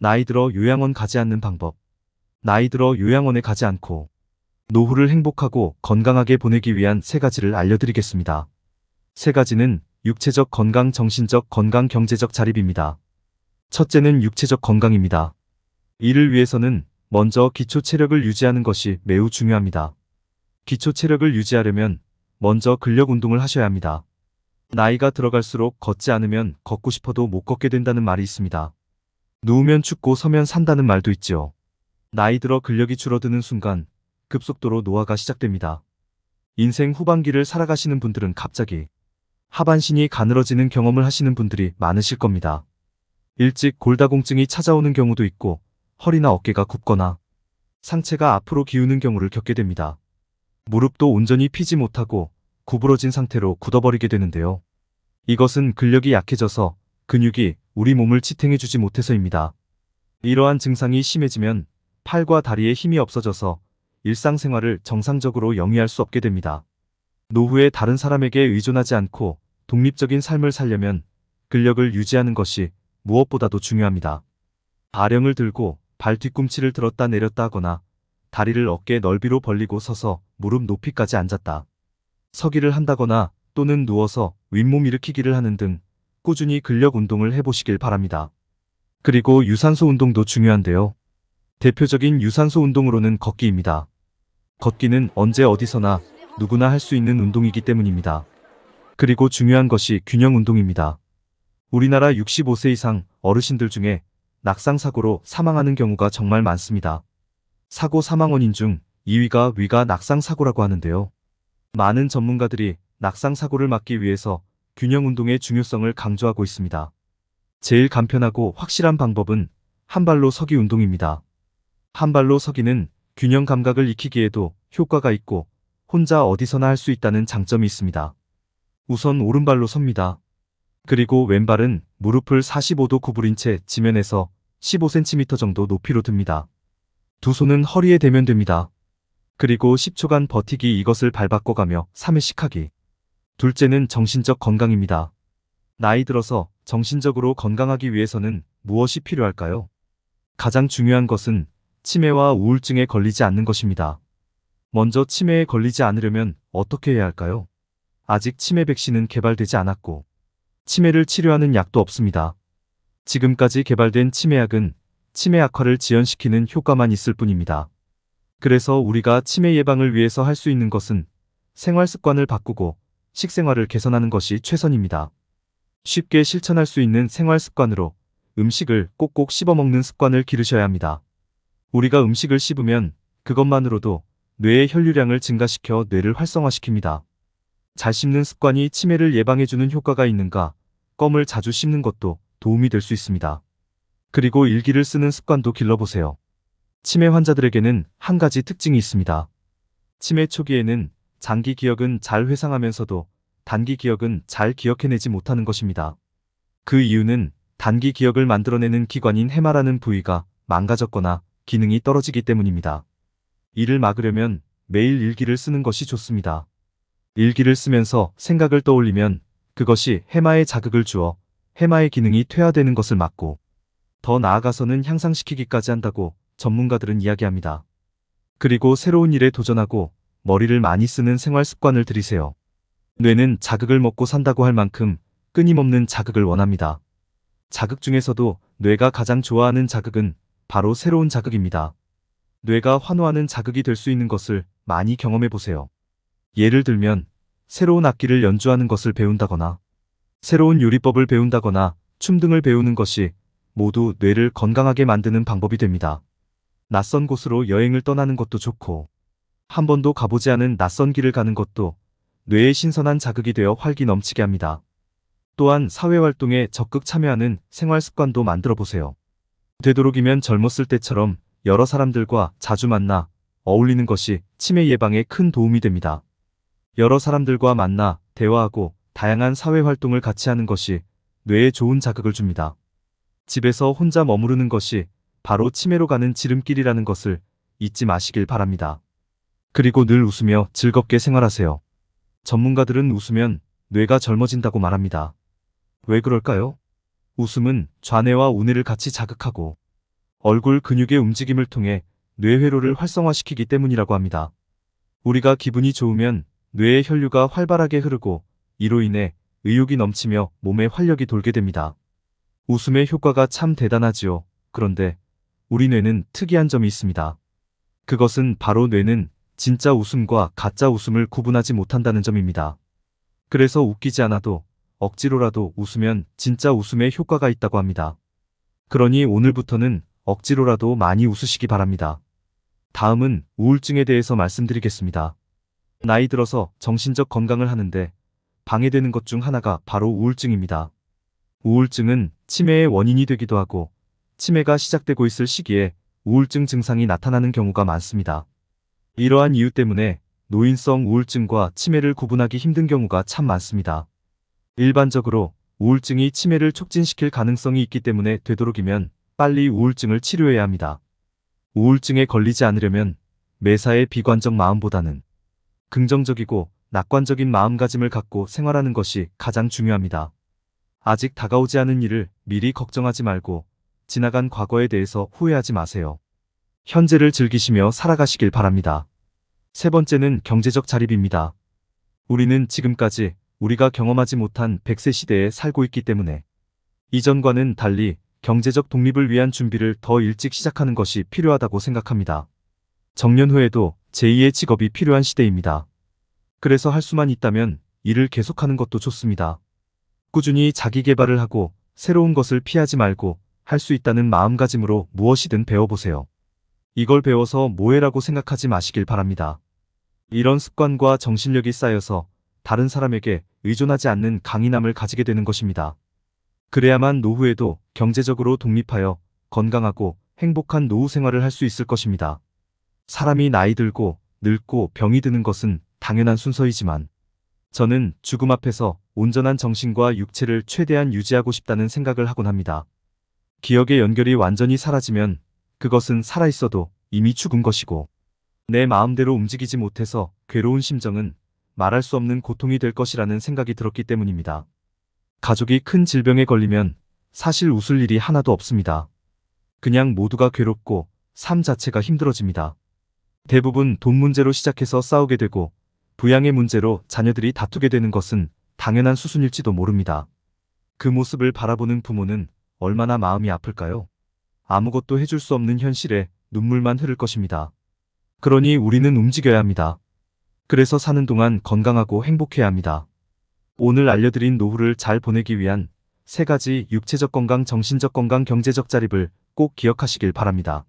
나이 들어 요양원 가지 않는 방법. 나이 들어 요양원에 가지 않고 노후를 행복하고 건강하게 보내기 위한 3가지를 알려드리겠습니다. 3가지는 육체적 건강, 정신적 건강, 경제적 자립입니다. 첫째는 육체적 건강입니다. 이를 위해서는 먼저 기초 체력을 유지하는 것이 매우 중요합니다. 기초 체력을 유지하려면 먼저 근력 운동을 하셔야 합니다. 나이가 들어갈수록 걷지 않으면 걷고 싶어도 못 걷게 된다는 말이 있습니다. 누우면 죽고 서면 산다는 말도 있지요. 나이 들어 근력이 줄어드는 순간 급속도로 노화가 시작됩니다. 인생 후반기를 살아가시는 분들은 갑자기 하반신이 가늘어지는 경험을 하시는 분들이 많으실 겁니다. 일찍 골다공증이 찾아오는 경우도 있고 허리나 어깨가 굽거나 상체가 앞으로 기우는 경우를 겪게 됩니다. 무릎도 온전히 펴지 못하고 구부러진 상태로 굳어버리게 되는데요. 이것은 근력이 약해져서 근육이 우리 몸을 지탱해주지 못해서입니다. 이러한 증상이 심해지면 팔과 다리에 힘이 없어져서 일상생활을 정상적으로 영위할 수 없게 됩니다. 노후에 다른 사람에게 의존하지 않고 독립적인 삶을 살려면 근력을 유지하는 것이 무엇보다도 중요합니다. 아령을 들고 발 뒤꿈치를 들었다 내렸다 하거나 다리를 어깨 넓이로 벌리고 서서 무릎 높이까지 앉았다 서기를 한다거나 또는 누워서 윗몸 일으키기를 하는 등 꾸준히 근력 운동을 해보시길 바랍니다. 그리고 유산소 운동도 중요한데요. 대표적인 유산소 운동으로는 걷기입니다. 걷기는 언제 어디서나 누구나 할 수 있는 운동이기 때문입니다. 그리고 중요한 것이 균형 운동입니다. 우리나라 65세 이상 어르신들 중에 낙상사고로 사망하는 경우가 정말 많습니다. 사고 사망 원인 중 2위가 위가 낙상사고라고 하는데요. 많은 전문가들이 낙상사고를 막기 위해서 균형 운동의 중요성을 강조하고 있습니다. 제일 간편하고 확실한 방법은 한 발로 서기 운동입니다. 한 발로 서기는 균형 감각을 익히기에도 효과가 있고 혼자 어디서나 할 수 있다는 장점이 있습니다. 우선 오른발로 섭니다. 그리고 왼발은 무릎을 45도 구부린 채 지면에서 15cm 정도 높이로 듭니다. 두 손은 허리에 대면 됩니다. 그리고 10초간 버티기, 이것을 발 바꿔가며 3회씩 하기. 둘째는 정신적 건강입니다. 나이 들어서 정신적으로 건강하기 위해서는 무엇이 필요할까요? 가장 중요한 것은 치매와 우울증에 걸리지 않는 것입니다. 먼저 치매에 걸리지 않으려면 어떻게 해야 할까요? 아직 치매 백신은 개발되지 않았고 치매를 치료하는 약도 없습니다. 지금까지 개발된 치매약은 치매 악화를 지연시키는 효과만 있을 뿐입니다. 그래서 우리가 치매 예방을 위해서 할 수 있는 것은 생활 습관을 바꾸고 식생활을 개선하는 것이 최선입니다. 쉽게 실천할 수 있는 생활 습관으로 음식을 꼭꼭 씹어 먹는 습관을 기르셔야 합니다. 우리가 음식을 씹으면 그것만으로도 뇌의 혈류량을 증가시켜 뇌를 활성화시킵니다. 잘 씹는 습관이 치매를 예방해주는 효과가 있는가? 껌을 자주 씹는 것도 도움이 될 수 있습니다. 그리고 일기를 쓰는 습관도 길러보세요. 치매 환자들에게는 한 가지 특징이 있습니다. 치매 초기에는 장기 기억은 잘 회상하면서도 단기 기억은 잘 기억해내지 못하는 것입니다. 그 이유는 단기 기억을 만들어내는 기관인 해마라는 부위가 망가졌거나 기능이 떨어지기 때문입니다. 이를 막으려면 매일 일기를 쓰는 것이 좋습니다. 일기를 쓰면서 생각을 떠올리면 그것이 해마에 자극을 주어 해마의 기능이 퇴화되는 것을 막고 더 나아가서는 향상시키기까지 한다고 전문가들은 이야기합니다. 그리고 새로운 일에 도전하고 머리를 많이 쓰는 생활 습관을 들이세요. 뇌는 자극을 먹고 산다고 할 만큼 끊임없는 자극을 원합니다. 자극 중에서도 뇌가 가장 좋아하는 자극은 바로 새로운 자극입니다. 뇌가 환호하는 자극이 될 수 있는 것을 많이 경험해 보세요. 예를 들면 새로운 악기를 연주하는 것을 배운다거나 새로운 요리법을 배운다거나 춤 등을 배우는 것이 모두 뇌를 건강하게 만드는 방법이 됩니다. 낯선 곳으로 여행을 떠나는 것도 좋고 한 번도 가보지 않은 낯선 길을 가는 것도 뇌에 신선한 자극이 되어 활기 넘치게 합니다. 또한 사회활동에 적극 참여하는 생활 습관도 만들어 보세요. 되도록이면 젊었을 때처럼 여러 사람들과 자주 만나 어울리는 것이 치매 예방에 큰 도움이 됩니다. 여러 사람들과 만나 대화하고 다양한 사회활동을 같이 하는 것이 뇌에 좋은 자극을 줍니다. 집에서 혼자 머무르는 것이 바로 치매로 가는 지름길이라는 것을 잊지 마시길 바랍니다. 그리고 늘 웃으며 즐겁게 생활하세요. 전문가들은 웃으면 뇌가 젊어진다고 말합니다. 왜 그럴까요? 웃음은 좌뇌와 우뇌를 같이 자극하고 얼굴 근육의 움직임을 통해 뇌회로를 활성화시키기 때문이라고 합니다. 우리가 기분이 좋으면 뇌의 혈류가 활발하게 흐르고 이로 인해 의욕이 넘치며 몸에 활력이 돌게 됩니다. 웃음의 효과가 참 대단하지요. 그런데 우리 뇌는 특이한 점이 있습니다. 그것은 바로 뇌는 진짜 웃음과 가짜 웃음을 구분하지 못한다는 점입니다. 그래서 웃기지 않아도 억지로라도 웃으면 진짜 웃음의 효과가 있다고 합니다. 그러니 오늘부터는 억지로라도 많이 웃으시기 바랍니다. 다음은 우울증에 대해서 말씀드리겠습니다. 나이 들어서 정신적 건강을 하는데 방해되는 것 중 하나가 바로 우울증입니다. 우울증은 치매의 원인이 되기도 하고 치매가 시작되고 있을 시기에 우울증 증상이 나타나는 경우가 많습니다. 이러한 이유 때문에 노인성 우울증과 치매를 구분하기 힘든 경우가 참 많습니다. 일반적으로 우울증이 치매를 촉진시킬 가능성이 있기 때문에 되도록이면 빨리 우울증을 치료해야 합니다. 우울증에 걸리지 않으려면 매사에 비관적 마음보다는 긍정적이고 낙관적인 마음가짐을 갖고 생활하는 것이 가장 중요합니다. 아직 다가오지 않은 일을 미리 걱정하지 말고 지나간 과거에 대해서 후회하지 마세요. 현재를 즐기시며 살아가시길 바랍니다. 세 번째는 경제적 자립입니다. 우리는 지금까지 우리가 경험하지 못한 100세 시대에 살고 있기 때문에 이전과는 달리 경제적 독립을 위한 준비를 더 일찍 시작하는 것이 필요하다고 생각합니다. 정년 후에도 제2의 직업이 필요한 시대입니다. 그래서 할 수만 있다면 일을 계속하는 것도 좋습니다. 꾸준히 자기 개발을 하고 새로운 것을 피하지 말고 할 수 있다는 마음가짐으로 무엇이든 배워보세요. 이걸 배워서 뭐해라고 생각하지 마시길 바랍니다. 이런 습관과 정신력이 쌓여서 다른 사람에게 의존하지 않는 강인함을 가지게 되는 것입니다. 그래야만 노후에도 경제적으로 독립하여 건강하고 행복한 노후 생활을 할 수 있을 것입니다. 사람이 나이 들고 늙고 병이 드는 것은 당연한 순서이지만 저는 죽음 앞에서 온전한 정신과 육체를 최대한 유지하고 싶다는 생각을 하곤 합니다. 기억의 연결이 완전히 사라지면 그것은 살아있어도 이미 죽은 것이고 내 마음대로 움직이지 못해서 괴로운 심정은 말할 수 없는 고통이 될 것이라는 생각이 들었기 때문입니다. 가족이 큰 질병에 걸리면 사실 웃을 일이 하나도 없습니다. 그냥 모두가 괴롭고 삶 자체가 힘들어집니다. 대부분 돈 문제로 시작해서 싸우게 되고 부양의 문제로 자녀들이 다투게 되는 것은 당연한 수순일지도 모릅니다. 그 모습을 바라보는 부모는 얼마나 마음이 아플까요? 아무것도 해줄 수 없는 현실에 눈물만 흐를 것입니다. 그러니 우리는 움직여야 합니다. 그래서 사는 동안 건강하고 행복해야 합니다. 오늘 알려드린 노후를 잘 보내기 위한 3가지 육체적 건강, 정신적 건강, 경제적 자립을 꼭 기억하시길 바랍니다.